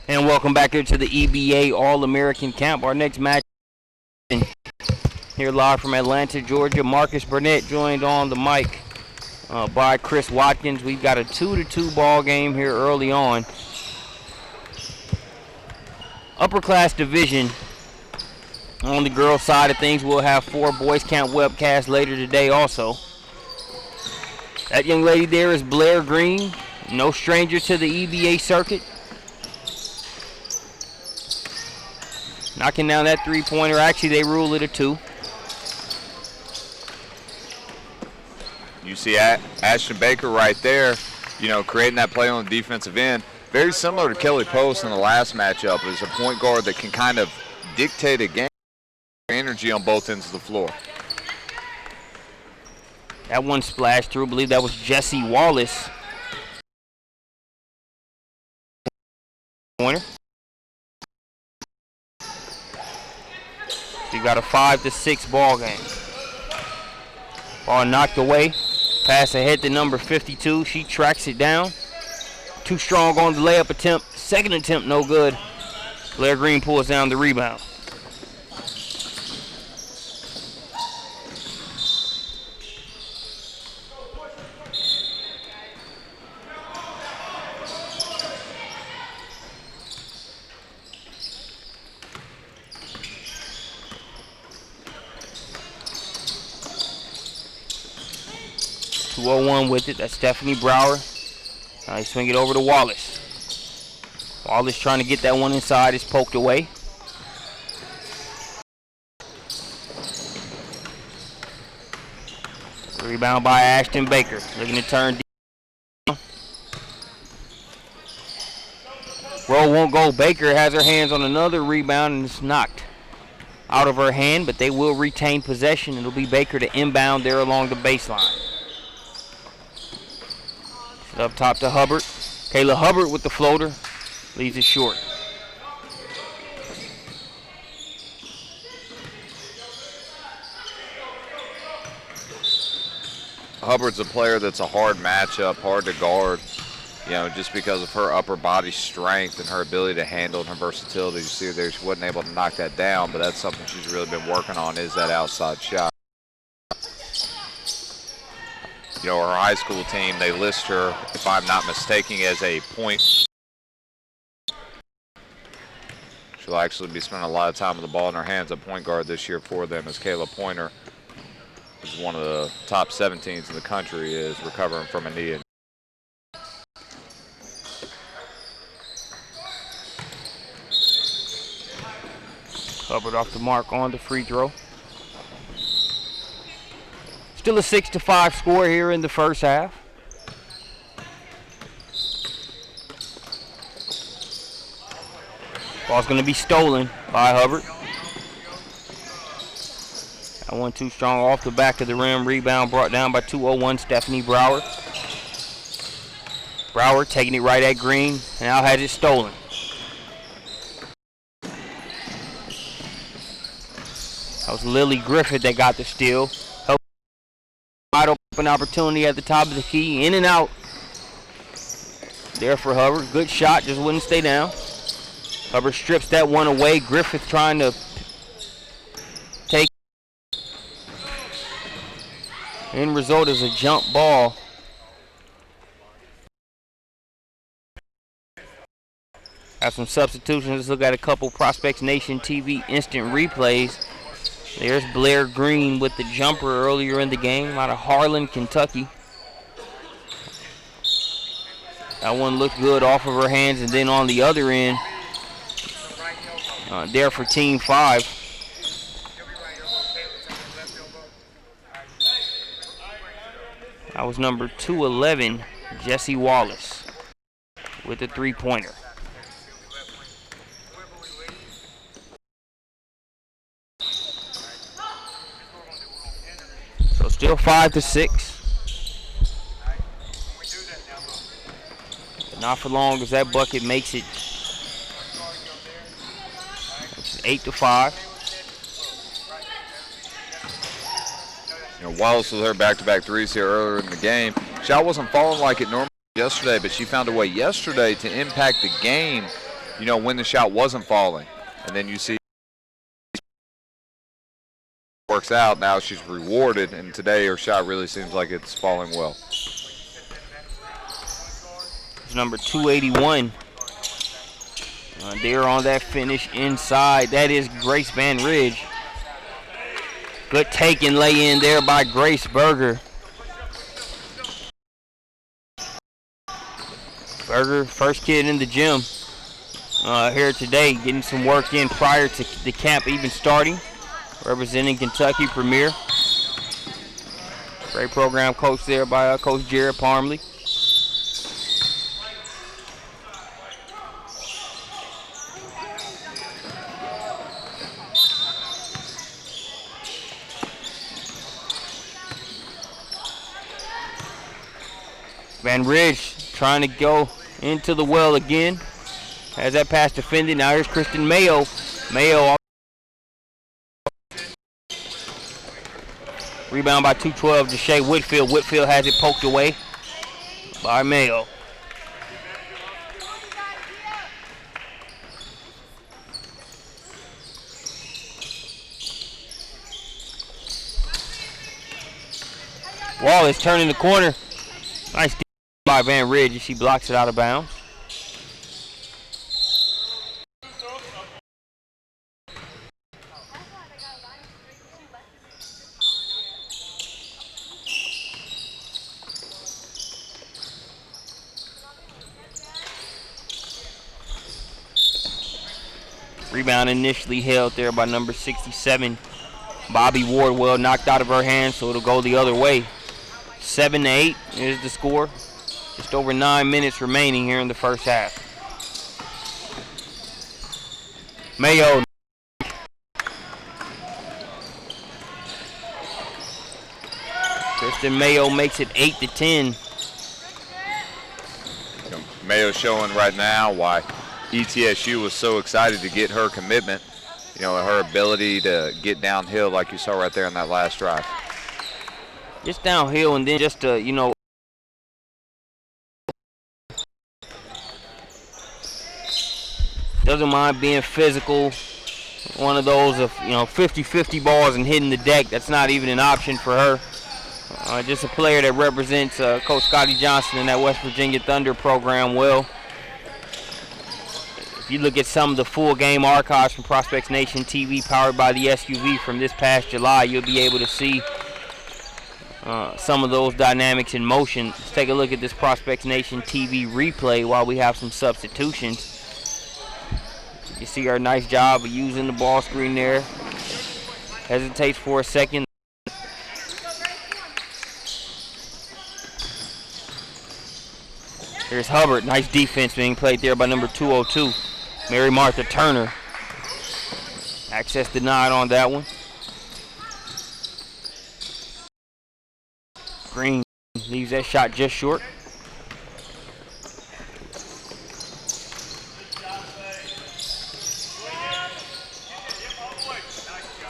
And welcome back here to the EBA All-American Camp. Our next match here live from Atlanta, Georgia. Marcus Burnett joined on the mic by Chris Watkins. We've got a 2-2 ball game here early on. Upperclass division. On the girls' side of things, we'll have 4 boys camp webcasts later today also. That young lady there is Blair Green, no stranger to the EBA circuit. Knocking down that three-pointer. Actually, they rule it a 2. You see Ashton Baker right there, creating that play on the defensive end. Very similar to Kelly Post in the last matchup. Is a point guard that can kind of dictate a game, energy on both ends of the floor. That one splashed through. I believe that was Jesse Wallace. Pointer. You got a 5-6 ball game. Ball knocked away. Pass ahead to number 52. She tracks it down. Too strong on the layup attempt. Second attempt, no good. Blair Green pulls down the rebound. With it. That's Stephanie Brower. Now he's swing it over to Wallace. Wallace trying to get that one inside. It's poked away. Rebound by Ashton Baker. Looking to turn deep. Roll won't go. Baker has her hands on another rebound and it's knocked out of her hand, but they will retain possession. It'll be Baker to inbound there along the baseline. Up top to Hubbard. Kayla Hubbard with the floater. Leaves it short. Hubbard's a player that's a hard matchup, hard to guard, just because of her upper body strength and her ability to handle and her versatility. You see there, she wasn't able to knock that down, but that's something she's really been working on, is that outside shot. Her high school team, they list her, if I'm not mistaken, as a point. She'll actually be spending a lot of time with the ball in her hands at point guard this year for them, as Kayla Pointer is one of the top 17s in the country, is recovering from a knee. Hubbard off the mark on the free throw. Still a 6-5 score here in the first half. Ball's going to be stolen by Hubbard. That one too strong off the back of the rim. Rebound brought down by 201 Stephanie Brower. Brower taking it right at Green and now has it stolen. That was Lily Griffith that got the steal. Wide open opportunity at the top of the key. In and out. There for Hubbard. Good shot. Just wouldn't stay down. Hubbard strips that one away. Griffith trying to take. End result is a jump ball. Have some substitutions. Let's look at a couple Prospects Nation TV instant replays. There's Blair Green with the jumper earlier in the game out of Harlan, Kentucky. That one looked good off of her hands, and then on the other end, there for Team 5. That was number 211, Jesse Wallace, with the three-pointer. Still 5-6. But not for long, as that bucket makes it 8-5. Wallace with her back-to-back threes here earlier in the game. Shot wasn't falling like it normally yesterday, but she found a way yesterday to impact the game when the shot wasn't falling. And then you see works out, now she's rewarded, and today her shot really seems like it's falling well. It's number 281. There on that finish inside. That is Grace Van Ridge. Good take and lay in there by Grace Berger. Berger, first kid in the gym here today, getting some work in prior to the camp even starting. Representing Kentucky Premier. Great program coach there by Coach Jared Parmley. Van Ridge trying to go into the well again. Has that pass defended. Now here's Kristen Mayo. Mayo rebound by 212 to Shea Whitfield. Whitfield has it poked away by Mayo. Wallace turning the corner. Nice by Van Ridge. She blocks it out of bounds. Rebound initially held there by number 67. Bobby Wardwell knocked out of her hand, so it'll go the other way. 7-8 is the score. Just over 9 minutes remaining here in the first half. Mayo. Kristen Mayo makes it 8-10. Mayo showing right now why ETSU was so excited to get her commitment. Her ability to get downhill like you saw right there in that last drive. Just downhill and then just doesn't mind being physical. One of those of 50-50 balls and hitting the deck. That's not even an option for her. Just a player that represents Coach Scotty Johnson and that West Virginia Thunder program well. If you look at some of the full game archives from Prospects Nation TV powered by the SUV from this past July, you'll be able to see some of those dynamics in motion. Let's take a look at this Prospects Nation TV replay while we have some substitutions. You see our nice job of using the ball screen there. Hesitates for a second. Here's Hubbard. Nice defense being played there by number 202. Mary Martha Turner. Access denied on that one. Green leaves that shot just short.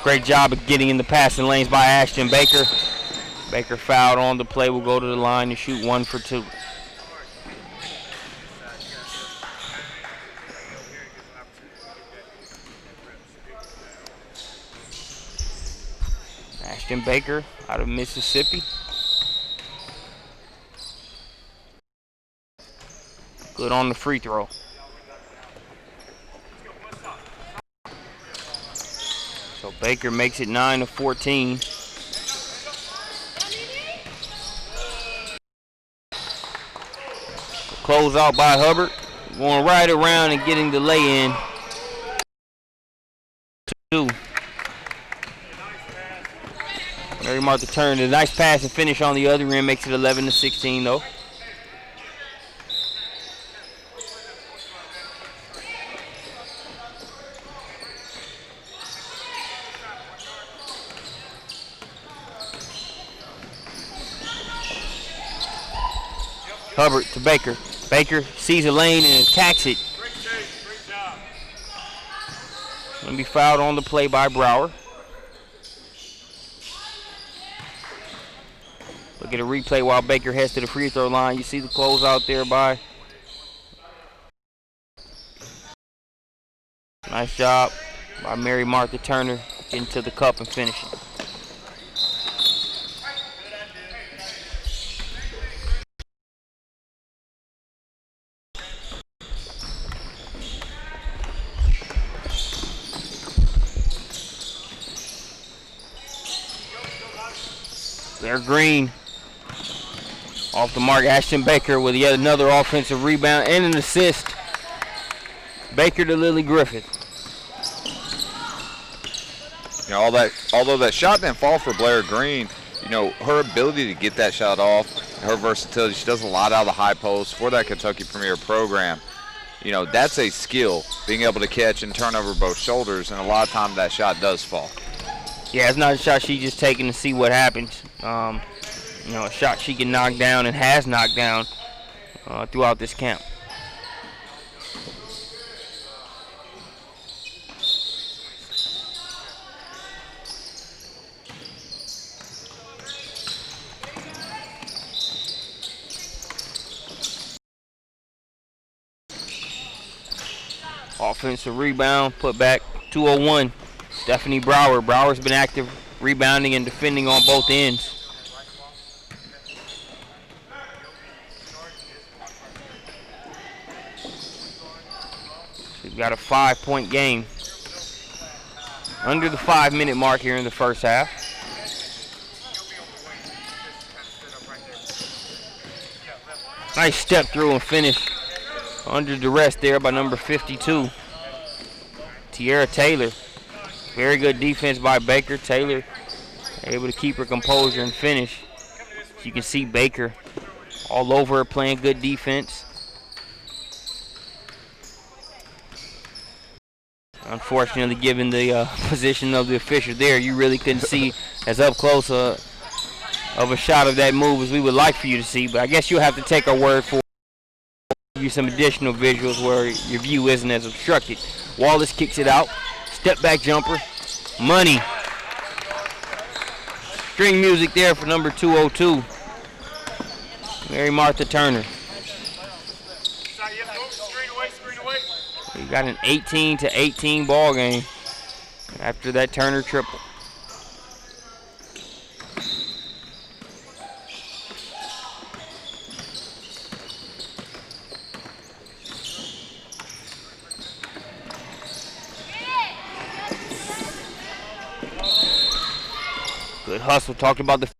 Great job of getting in the passing lanes by Ashton Baker. Baker fouled on the play. Will go to the line to shoot 1 for 2. Ashton Baker out of Mississippi. Good on the free throw. So Baker makes it 9-14. Close out by Hubbard. Going right around and getting the lay-in. 2. Mary Martha Turner, a nice pass and finish on the other end, makes it 11-16 though. Hubbard to Baker. Baker sees a lane and attacks it. Gonna be fouled on the play by Brower. Look at a replay while Baker heads to the free throw line. You see the closeout there by Nice job by Mary Martha Turner getting to the cup and finishing. They're green. Off the mark, Ashton Baker with yet another offensive rebound and an assist. Baker to Lily Griffith. You know, although that shot didn't fall for Blair Green, you know, her ability to get that shot off, her versatility, she does a lot out of the high post for that Kentucky Premier program. You know, that's a skill, being able to catch and turn over both shoulders, and a lot of times that shot does fall. Yeah, it's not a shot she's just taking to see what happens. You know, a shot she can knock down and has knocked down throughout this camp. Offensive rebound, put back, 201. Stephanie Brower. Brower's been active rebounding and defending on both ends. She's got a 5-point game. Under the 5-minute mark here in the first half. Nice step through and finish under duress there by number 52, Tiara Taylor. Very good defense by Baker. Taylor able to keep her composure and finish. You can see Baker all over her playing good defense. Unfortunately, given the position of the official there, you really couldn't see as up close of a shot of that move as we would like for you to see. But I guess you'll have to take our word for it. Give you some additional visuals where your view isn't as obstructed. Wallace kicks it out. Step back jumper. Money. String music there for number 202. Mary Martha Turner. We got an 18-18 ball game after that Turner triple. Good hustle. Talked about the.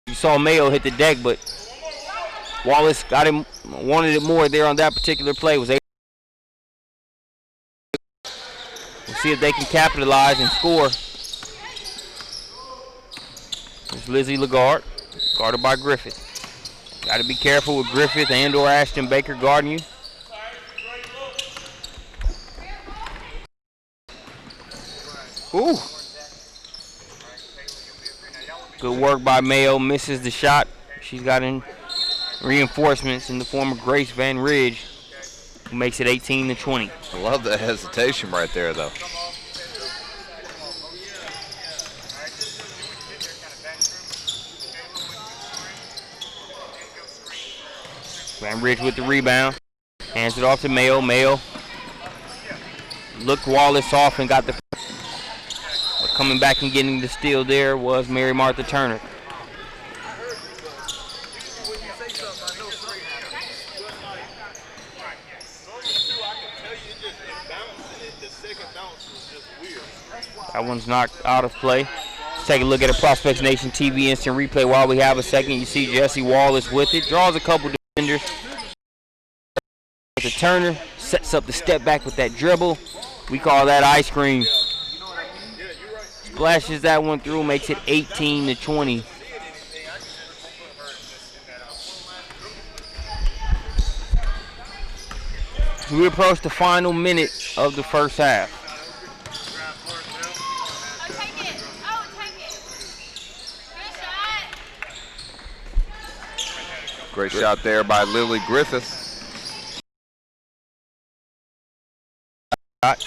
You saw Mayo hit the deck, but Wallace got him, wanted it more there on that particular play. Was able. We'll see if they can capitalize and score. There's Lizzie Lagarde, guarded by Griffith. Got to be careful with Griffith and/or Ashton Baker guarding you. Ooh. Good work by Mayo. Misses the shot. She's got in reinforcements in the form of Grace Van Ridge, who makes it 18-20. I love that hesitation right there, though. Van Ridge with the rebound. Hands it off to Mayo. Mayo looked Wallace off and got the. But coming back and getting the steal there was Mary Martha Turner. That one's knocked out of play. Let's take a look at a Prospects Nation TV instant replay while we have a second. You see Jesse Wallace with it. Draws a couple defenders. The Turner sets up the step back with that dribble. We call that ice cream. Splashes that one through, makes it 18-20. We approach the final minute of the first half. Great shot there by Lily Griffith. But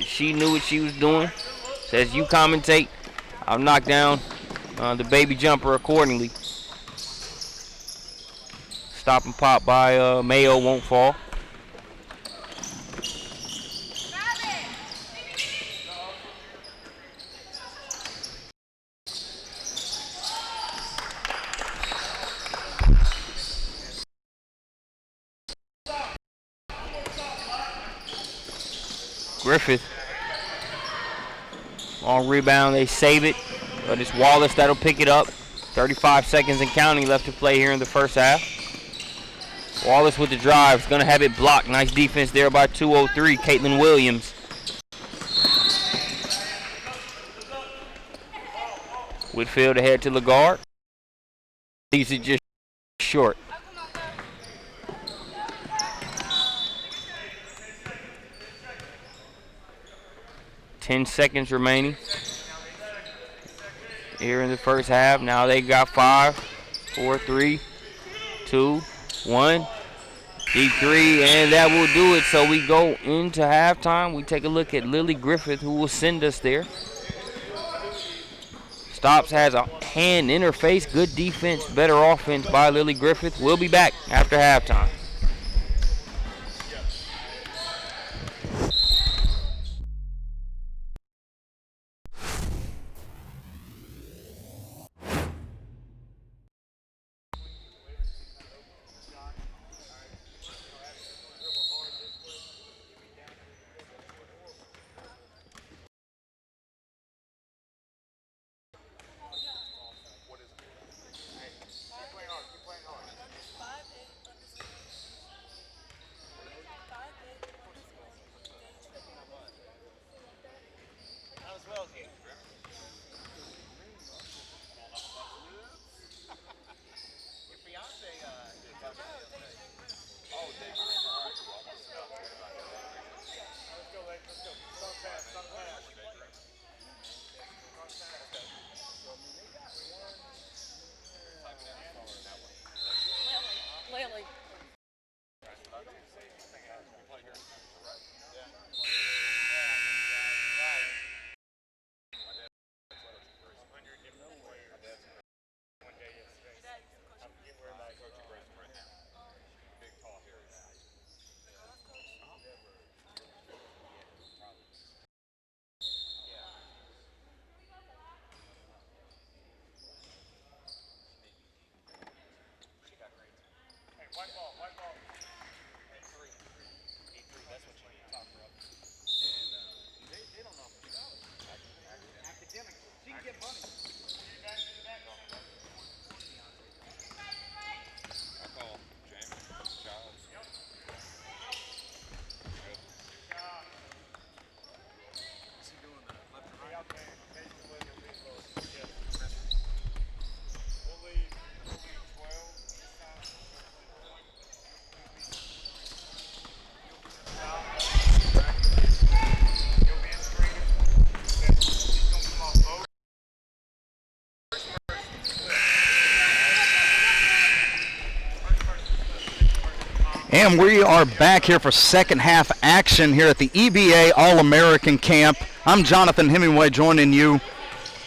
she knew what she was doing. Says you commentate, I'll knock down the baby jumper accordingly. Stop and pop by Mayo won't fall. Griffith. Long rebound, they save it, but it's Wallace that'll pick it up. 35 seconds and counting left to play here in the first half. Wallace with the drive, is gonna have it blocked. Nice defense there by 203, Caitlin Williams. Whitfield ahead to Lagarde. Leaves it just short. Ten seconds remaining here in the first half. Now they got 5, 4, 3, 2, 1. Deep three, and that will do it. So we go into halftime. We take a look at Lily Griffith, who will send us there. Stops has a hand in her face. Good defense, better offense by Lily Griffith. We'll be back after halftime. And we are back here for second half action here at the EBA All-American Camp. I'm Jonathan Hemingway joining you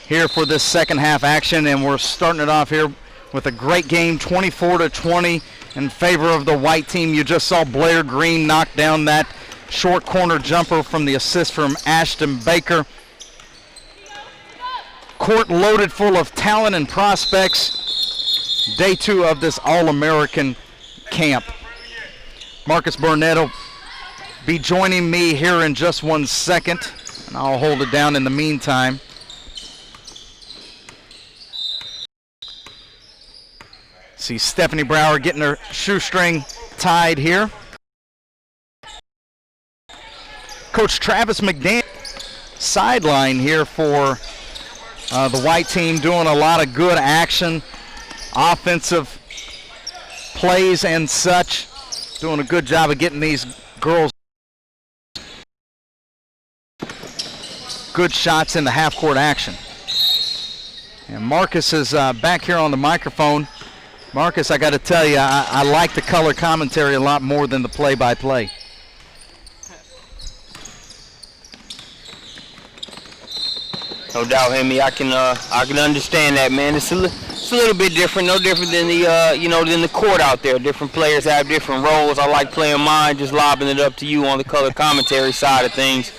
here for this second half action, and we're starting it off here with a great game, 24-20 in favor of the white team. You just saw Blair Green knock down that short corner jumper from the assist from Ashton Baker. Court loaded full of talent and prospects. Day 2 of this All-American Camp. Marcus Burnett will be joining me here in just 1 second, and I'll hold it down in the meantime. See Stephanie Brower getting her shoestring tied here. Coach Travis McDaniel, sideline here for the white team, doing a lot of good action, offensive plays and such. Doing a good job of getting these girls good shots in the half-court action. And Marcus is back here on the microphone. Marcus, I got to tell you, I like the color commentary a lot more than the play-by-play. No doubt, Hemi. I can understand that, man. It's a little bit different. No different than the court out there. Different players have different roles. I like playing mine, just lobbing it up to you on the color commentary side of things.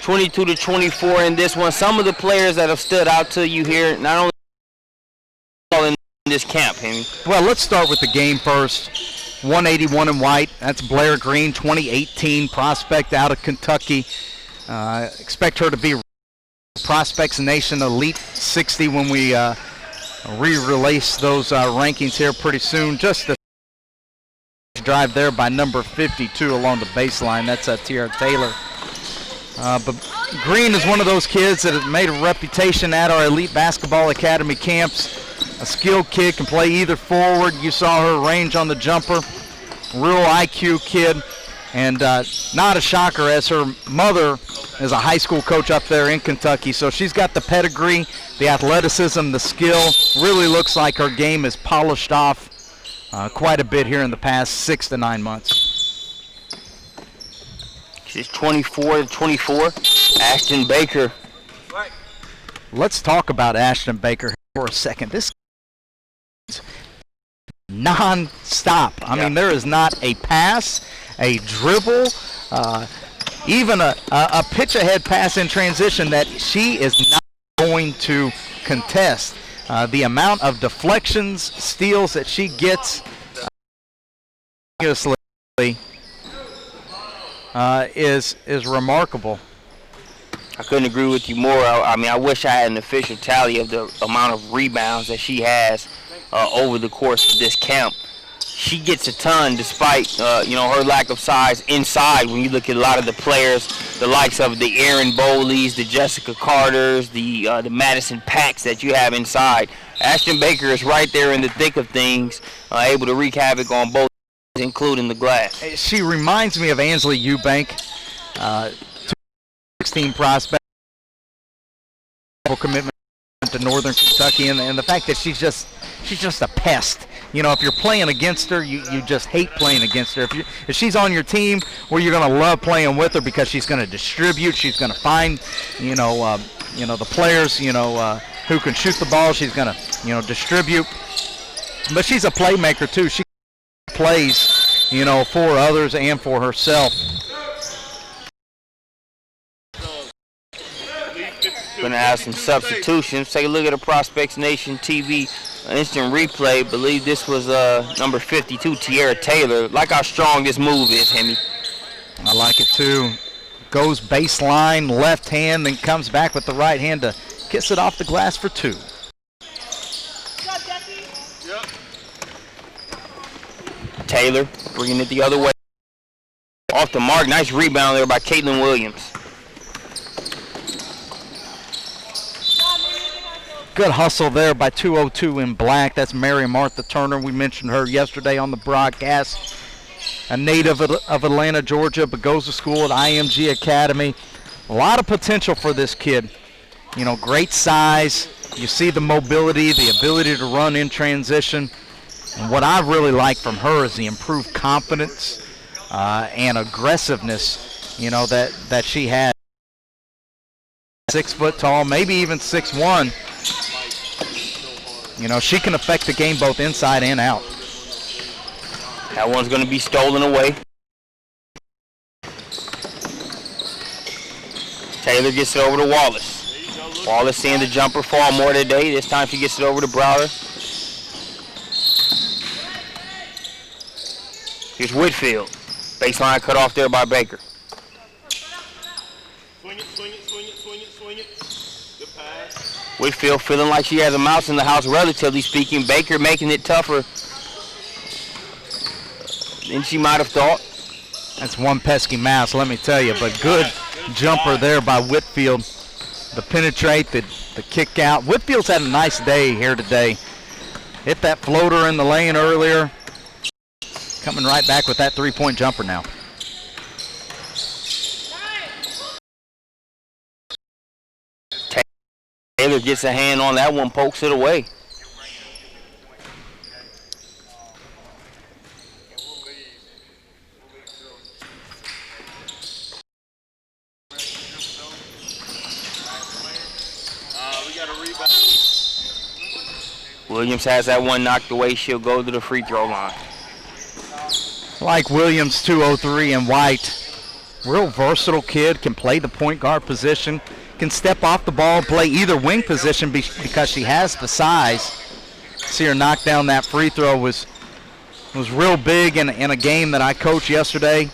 22-24 in this one. Some of the players that have stood out to you here, not only in this camp, Hemi. Well, let's start with the game first. 181 in white. That's Blair Green, 2018 prospect out of Kentucky. Expect her to be Prospects Nation Elite 60 when we re-release those rankings here pretty soon. Just a drive there by number 52 along the baseline. That's Tiara Taylor. But Green is one of those kids that has made a reputation at our Elite Basketball Academy camps. A skilled kid, can play either forward. You saw her range on the jumper. Real IQ kid. And not a shocker, as her mother is a high school coach up there in Kentucky. So she's got the pedigree, the athleticism, the skill. Really looks like her game is polished off quite a bit here in the past 6 to 9 months. She's 24 to 24. Ashton Baker. Let's talk about Ashton Baker for a second. This is non-stop. I mean, there is not a pass, a dribble, even a pitch ahead pass in transition that she is not going to contest. The amount of deflections, steals that she gets is remarkable. I couldn't agree with you more. I mean, I wish I had an official tally of the amount of rebounds that she has over the course of this camp. She gets a ton despite, her lack of size inside. When you look at a lot of the players, the likes of the Aaron Bowleys, the Jessica Carters, the Madison Packs that you have inside. Ashton Baker is right there in the thick of things, able to wreak havoc on both, including the glass. She reminds me of Ansley Eubank, 16 prospect, commitment to Northern Kentucky, and the fact that she's just a pest. You know, if you're playing against her, you just hate playing against her. If she's on your team, well, you're going to love playing with her because she's going to distribute. She's going to find, the players, who can shoot the ball. She's going to, distribute. But she's a playmaker too. She plays, for others and for herself. Going to have some substitutions. Take a look at the Prospects Nation TV instant replay. Believe this was number 52, Tiara Taylor. Like how strong this move is, Hemi. I like it too. Goes baseline, left hand, then comes back with the right hand to kiss it off the glass for 2. Taylor bringing it the other way. Off the mark. Nice rebound there by Caitlin Williams. Good hustle there by 202 in black. That's Mary Martha Turner. We mentioned her yesterday on the broadcast. A native of Atlanta, Georgia, but goes to school at IMG Academy. A lot of potential for this kid. Great size. You see the mobility, the ability to run in transition. And what I really like from her is the improved confidence and aggressiveness, that she has. 6 foot tall, maybe even 6'1". She can affect the game both inside and out. That one's going to be stolen away. Taylor gets it over to Wallace. Wallace seeing the jumper fall more today. This time she gets it over to Browder. Here's Whitfield. Baseline cut off there by Baker. Swing it. Good pass. Whitfield feeling like she has a mouse in the house, relatively speaking. Baker making it tougher than she might have thought. That's one pesky mouse, let me tell you. But good jumper there by Whitfield. The penetrate, the kick out. Whitfield's had a nice day here today. Hit that floater in the lane earlier. Coming right back with that 3-point jumper now. Taylor gets a hand on that one, pokes it away. Williams has that one knocked away. She'll go to the free throw line. Like Williams, 203 and White. Real versatile kid, can play the point guard position, can step off the ball and play either wing position because she has the size. See her knock down that free throw was real big in a game that I coached yesterday.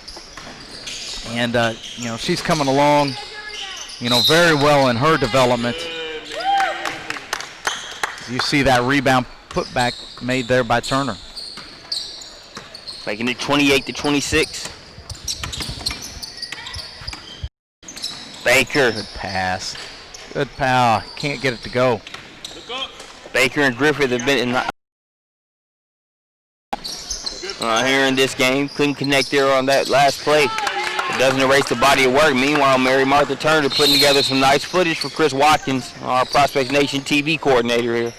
And, she's coming along very well in her development. You see that rebound putback made there by Turner. Making it 28-26. Baker. Good pass. Good pal. Can't get it to go. Baker and Griffith have been in here in this game. Couldn't connect there on that last play. It doesn't erase the body of work. Meanwhile, Mary Martha Turner putting together some nice footage for Chris Watkins, our Prospects Nation TV coordinator here.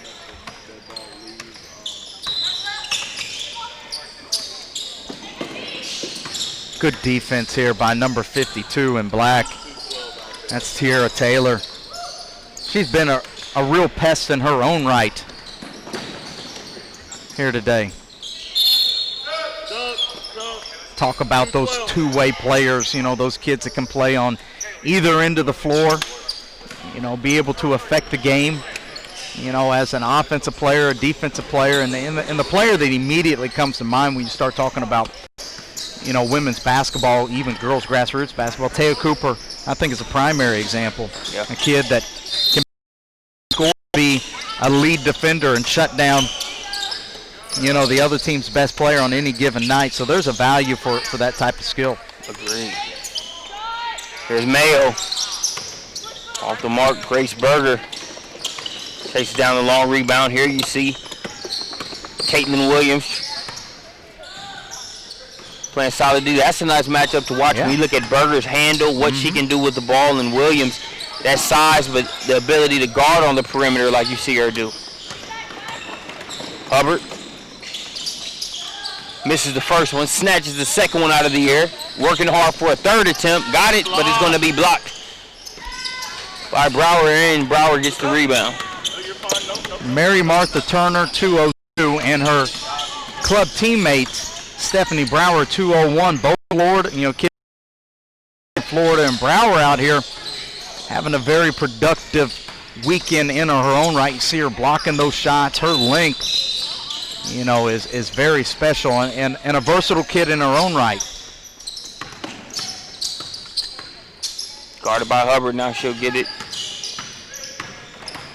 Good defense here by number 52 in black. That's Tiara Taylor. She's been a real pest in her own right here today. Talk about those two-way players, those kids that can play on either end of the floor, be able to affect the game, as an offensive player, a defensive player, and the player that immediately comes to mind when you start talking about women's basketball, even girls grassroots basketball. Taya Cooper, I think, is a primary example. Yeah. A kid that can score, be a lead defender, and shut down, the other team's best player on any given night. So there's a value for that type of skill. Agreed. Here's Mayo. Off the mark, Grace Berger chases down the long rebound. Here you see Caitlin Williams playing solid D. That's a nice matchup to watch. Yeah. When you look at Berger's handle, what she can do with the ball, and Williams, that size, but the ability to guard on the perimeter like you see her do. Hubbard misses the first one, snatches the second one out of the air, working hard for a third attempt. Got it, but it's going to be blocked by Brower, and Brower gets the rebound. Mary Martha Turner, 202, and her club teammates, Stephanie Brower, 201. Both Florida, kids in Florida, and Brower out here having a very productive weekend in her own right. You see her blocking those shots. Her length, is very special, and a versatile kid in her own right. Guarded by Hubbard. Now she'll get it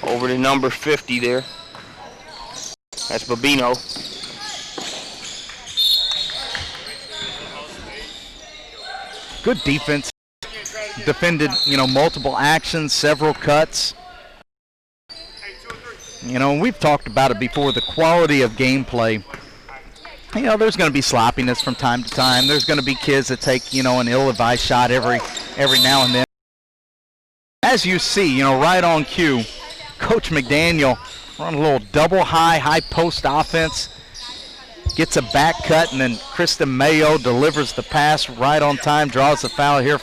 over to number 50 there. That's Babino. Good defense. Defended, multiple actions, several cuts. We've talked about it before, the quality of gameplay. There's going to be sloppiness from time to time. There's going to be kids that take, an ill-advised shot every now and then. As you see, right on cue, Coach McDaniel run a little double high post offense. Gets a back cut, and then Kristen Mayo delivers the pass right on time, draws the foul here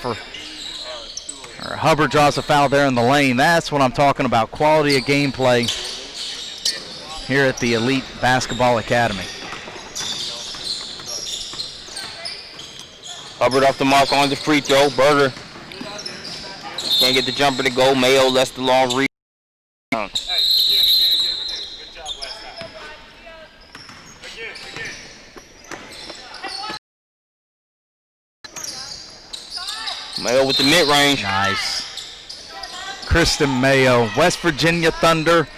Hubbard draws a foul there in the lane. That's what I'm talking about, quality of gameplay here at the Elite Basketball Academy. Hubbard off the mark on the free throw. Berger can't get the jumper to go. Mayo lets the long rebound. Mayo with the mid-range. Nice. Kristen Mayo, West Virginia Thunder,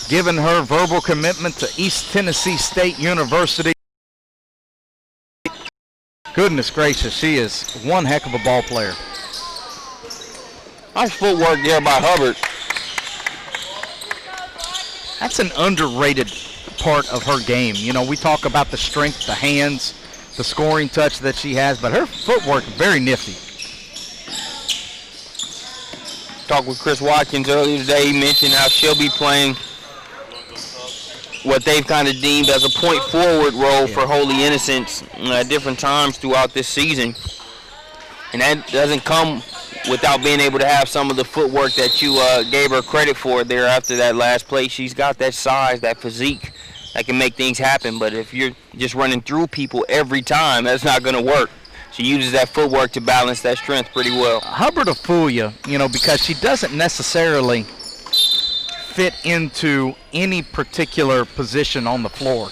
giving her verbal commitment to East Tennessee State University. Goodness gracious, she is one heck of a ball player. Nice footwork there by Hubbard. That's an underrated part of her game. We talk about the strength, the hands, the scoring touch that she has, but her footwork very nifty. Talked with Chris Watkins earlier today. He mentioned how she'll be playing what they've kind of deemed as a point forward role for Holy Innocents at different times throughout this season. And that doesn't come without being able to have some of the footwork that you gave her credit for there after that last play. She's got that size, that physique that can make things happen. But if you're just running through people every time, that's not going to work. She uses that footwork to balance that strength pretty well. Hubbard will fool you, because she doesn't necessarily fit into any particular position on the floor.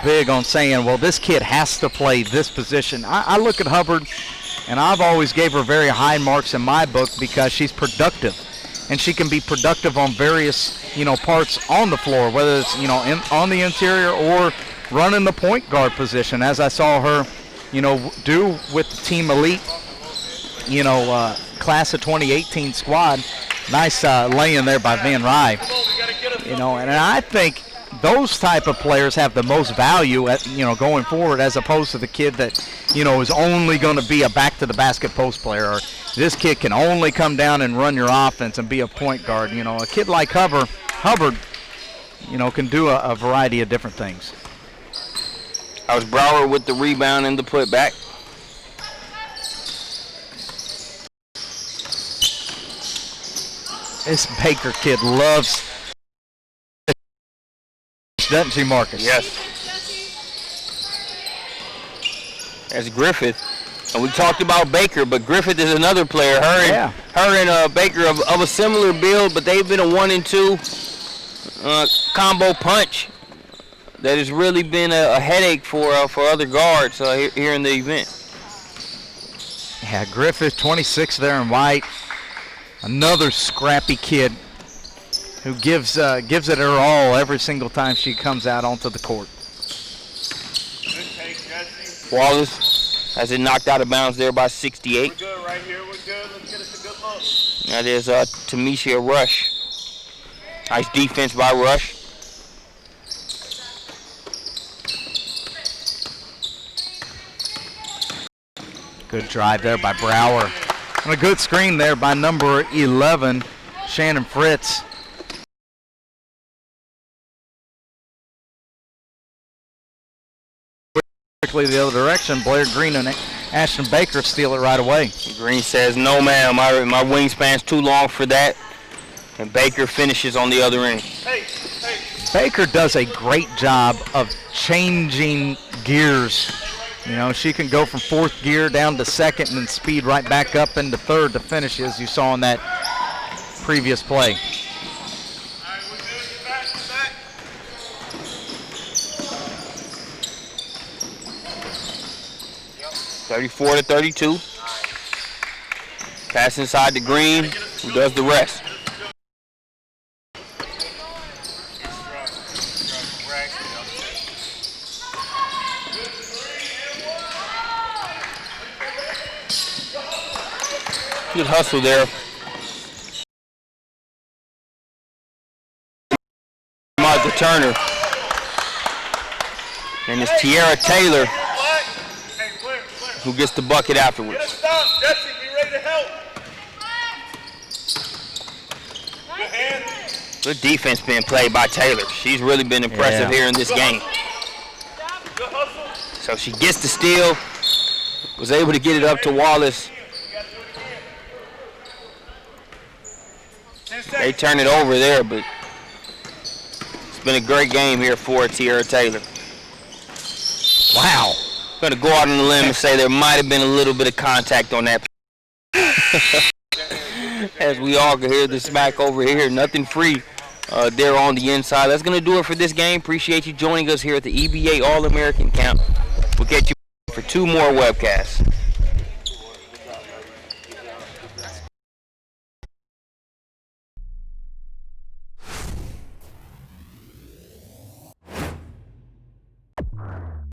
Big on saying, well, this kid has to play this position. I look at Hubbard, And I've always gave her very high marks in my book because she's productive. And she can be productive on various, parts on the floor, whether it's, on the interior or running the point guard position, as I saw her, do with the Team Elite, class of 2018 squad. Nice lay-in there by Van Rye. And I think those type of players have the most value at, going forward, as opposed to the kid that, is only going to be a back-to-the-basket post player. Or this kid can only come down and run your offense and be a point guard. A kid like Hubbard, can do a variety of different things. I was Brower with the rebound and the putback. This Baker kid loves, doesn't she, Marcus? Yes. That's Griffith. And we talked about Baker, but Griffith is another player. Her and Baker of a similar build, but they've been a 1 and 2 combo punch that has really been a headache for other guards here in the event. Yeah, Griffith, 26 there in white. Another scrappy kid who gives it her all every single time she comes out onto the court. Wallace has it knocked out of bounds there by 68. We're good right here. We're good. Let's get us a good look. That is Tamisha Rush. Nice defense by Rush. Good drive there by Brower. And a good screen there by number 11, Shannon Fritz. Quickly the other direction, Blair Green and Ashton Baker steal it right away. Green says, no ma'am, my wingspan's too long for that. And Baker finishes on the other end. Baker does a great job of changing gears. She can go from fourth gear down to second and then speed right back up into third to finish, as you saw in that previous play. 34-32. Pass inside to Green, who does the rest. Good hustle there. Martha Turner. And it's Tiara Taylor who gets the bucket afterwards. Stop, Jesse, be ready to help. Good hand. Good defense being played by Taylor. She's really been impressive here in this game. Good hustle. So she gets the steal, was able to get it up to Wallace. They turn it over there, but it's been a great game here for Tiara Taylor. Wow. Going to go out on the limb and say there might have been a little bit of contact on that. As we all can hear the smack over here. Nothing free there on the inside. That's going to do it for this game. Appreciate you joining us here at the EBA All-American Camp. We'll catch you for 2 more webcasts.